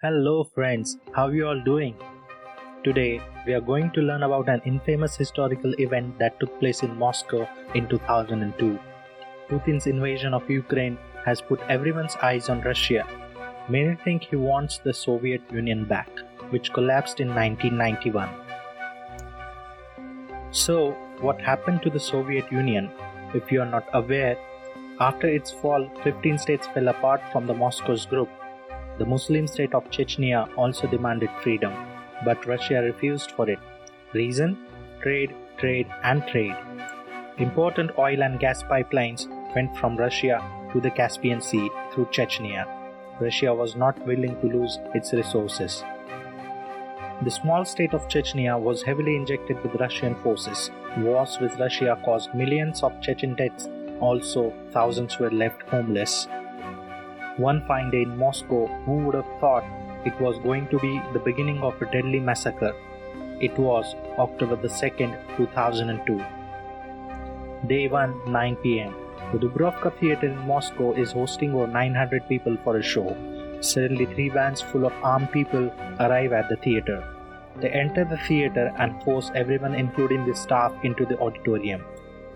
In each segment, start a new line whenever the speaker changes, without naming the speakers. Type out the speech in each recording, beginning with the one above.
Hello friends, how you all doing? Today we are going to learn about an infamous historical event that took place in Moscow in 2002. Putin's invasion of Ukraine has put everyone's eyes on Russia. Many think he wants the Soviet Union back, which collapsed in 1991. So, what happened to the Soviet Union? If you are not aware, after its fall, 15 states fell apart from the Moscow's group. The Muslim state of Chechnya also demanded freedom, but Russia refused for it. Reason? Trade, trade, and trade. Important oil and gas pipelines went from Russia to the Caspian Sea through Chechnya. Russia was not willing to lose its resources. The small state of Chechnya was heavily injected with Russian forces. Wars with Russia caused millions of Chechen deaths. Also, thousands were left homeless. One fine day in Moscow, who would have thought it was going to be the beginning of a deadly massacre? It was October the 2nd, 2002. Day 1, 9 p.m. The Dubrovka theatre in Moscow is hosting over 900 people for a show. Suddenly, 3 vans full of armed people arrive at the theatre. They enter the theatre and force everyone, including the staff, into the auditorium.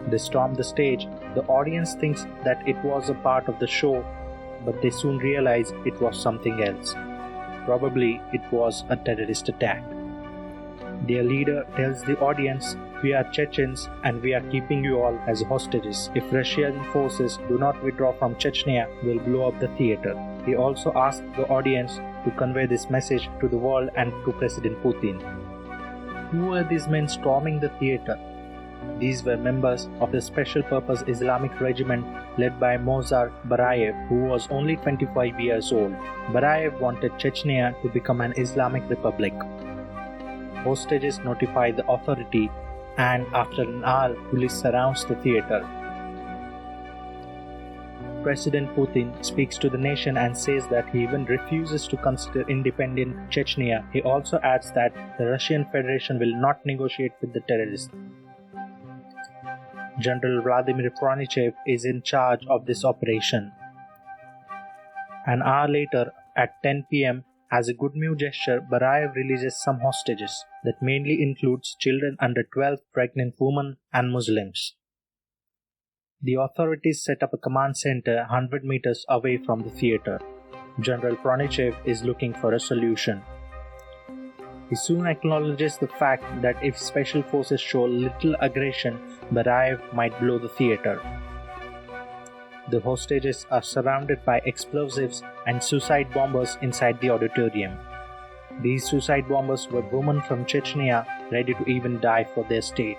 They storm the stage. The audience thinks that it was a part of the show, but they soon realize it was something else. Probably it was a terrorist attack. Their leader tells the audience, "We are Chechens and we are keeping you all as hostages. If Russian forces do not withdraw from Chechnya, we'll blow up the theatre." He also asked the audience to convey this message to the world and to President Putin. Who were these men storming the theatre? These were members of the Special Purpose Islamic Regiment led by Barayev, who was only 25 years old. Barayev wanted Chechnya to become an Islamic republic. Hostages notify the authority, and after an hour, police surrounds the theatre. President Putin speaks to the nation and says that he even refuses to consider independent Chechnya. He also adds that the Russian Federation will not negotiate with the terrorists. General Vladimir Pronichev is in charge of this operation. An hour later, at 10 p.m., as a goodwill gesture, Barayev releases some hostages that mainly includes children under 12, pregnant women, and Muslims. The authorities set up a command center 100 meters away from the theatre. General Pronichev is looking for a solution. He soon acknowledges the fact that if special forces show little aggression, Barayev might blow the theatre. The hostages are surrounded by explosives and suicide bombers inside the auditorium. These suicide bombers were women from Chechnya ready to even die for their state.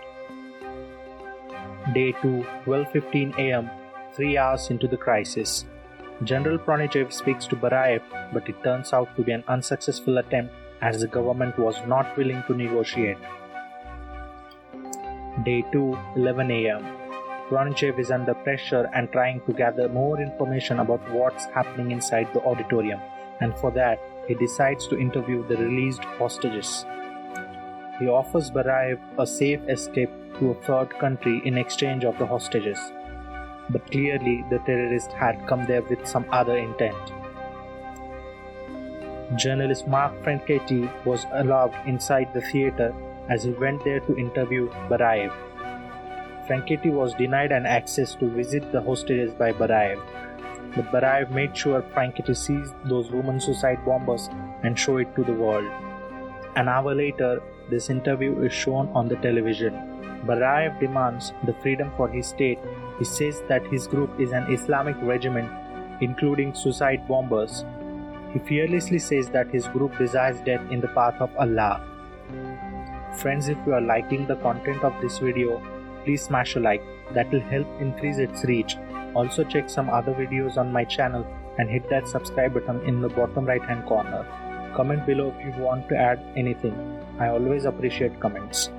Day 2, 12:15 a.m., 3 hours into the crisis. General Pronichev speaks to Barayev, but it turns out to be an unsuccessful attempt as the government was not willing to negotiate. Day 2, 11 a.m. Pronichev is under pressure and trying to gather more information about what's happening inside the auditorium, and for that, he decides to interview the released hostages. He offers Barayev a safe escape to a third country in exchange of the hostages. But clearly, the terrorist had come there with some other intent. Journalist Franchetti was allowed inside the theatre as he went there to interview Barayev. Franchetti was denied an access to visit the hostages by Barayev, but Barayev made sure Franchetti sees those women suicide bombers and show it to the world. An hour later, this interview is shown on the television. Barayev demands the freedom for his state. He says that his group is an Islamic regiment, including suicide bombers. He fearlessly says that his group desires death in the path of Allah. Friends, if you are liking the content of this video, please smash a like. That will help increase its reach. Also check some other videos on my channel and hit that subscribe button in the bottom right hand corner. Comment below if you want to add anything. I always appreciate comments.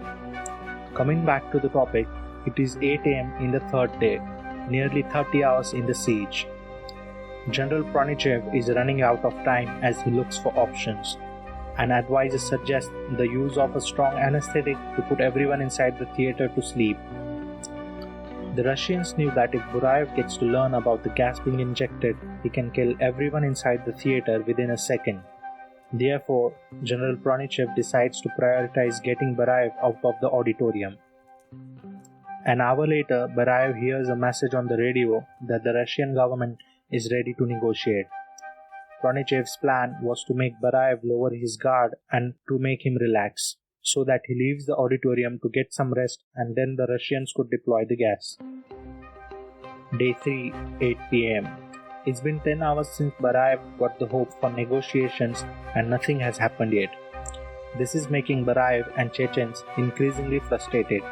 Coming back to the topic, it is 8 a.m. in the third day, nearly 30 hours in the siege. General Pronichev is running out of time as he looks for options. An advisor suggests the use of a strong anesthetic to put everyone inside the theatre to sleep. The Russians knew that if Barayev gets to learn about the gas being injected, he can kill everyone inside the theatre within a second. Therefore, General Pronichev decides to prioritize getting Barayev out of the auditorium. An hour later, Barayev hears a message on the radio that the Russian government is ready to negotiate. Pronichev's plan was to make Barayev lower his guard and to make him relax, so that he leaves the auditorium to get some rest and then the Russians could deploy the gas. Day 3, 8 pm. It's been 10 hours since Barayev got the hope for negotiations and nothing has happened yet. This is making Barayev and Chechens increasingly frustrated.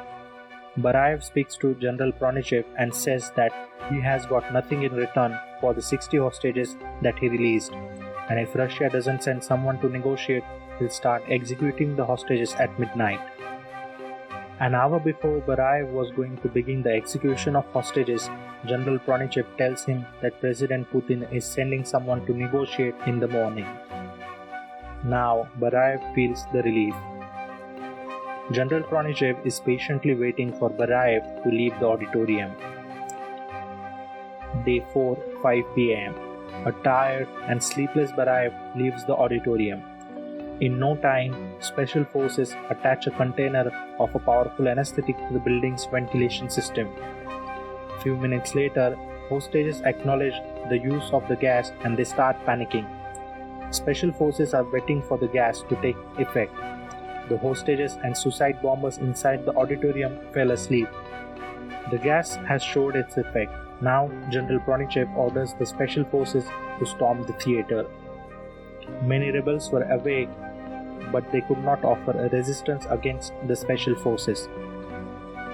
Barayev speaks to General Pronichev and says that he has got nothing in return for the 60 hostages that he released, and if Russia doesn't send someone to negotiate, he'll start executing the hostages at midnight. An hour before Barayev was going to begin the execution of hostages, General Pronichev tells him that President Putin is sending someone to negotiate in the morning. Now Barayev feels the relief. General Pronichev is patiently waiting for Barayev to leave the auditorium. Day 4, 5 pm. A tired and sleepless Barayev leaves the auditorium. In no time, special forces attach a container of a powerful anesthetic to the building's ventilation system. Few minutes later, hostages acknowledge the use of the gas and they start panicking. Special forces are waiting for the gas to take effect. The hostages and suicide bombers inside the auditorium fell asleep. The gas has showed its effect. Now, General Pronichev orders the special forces to storm the theater. Many rebels were awake, but they could not offer a resistance against the special forces.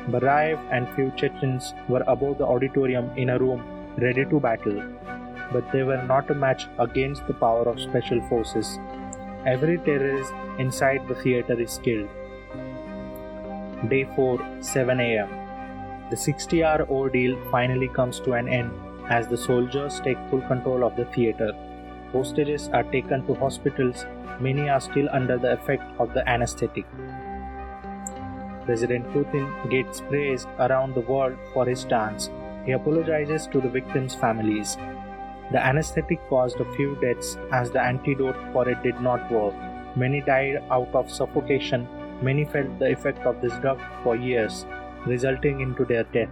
Barayev and few Chechens were above the auditorium in a room ready to battle, but they were not a match against the power of special forces. Every terrorist inside the theater is killed. Day 4, 7 am. The 60-hour ordeal finally comes to an end as the soldiers take full control of the theater. Hostages are taken to hospitals. Many are still under the effect of the anesthetic. President Putin gets praise around the world for his stance. He apologizes to the victims' families. The anesthetic caused a few deaths as the antidote for it did not work. Many died out of suffocation. Many felt the effect of this drug for years, resulting into their death.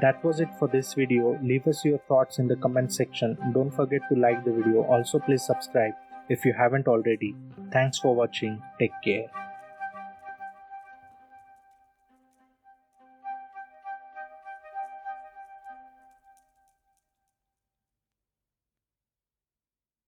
That was it for this video. Leave us your thoughts in the comment section. Don't forget to like the video. Also, please subscribe if you haven't already. Thanks for watching. Take care.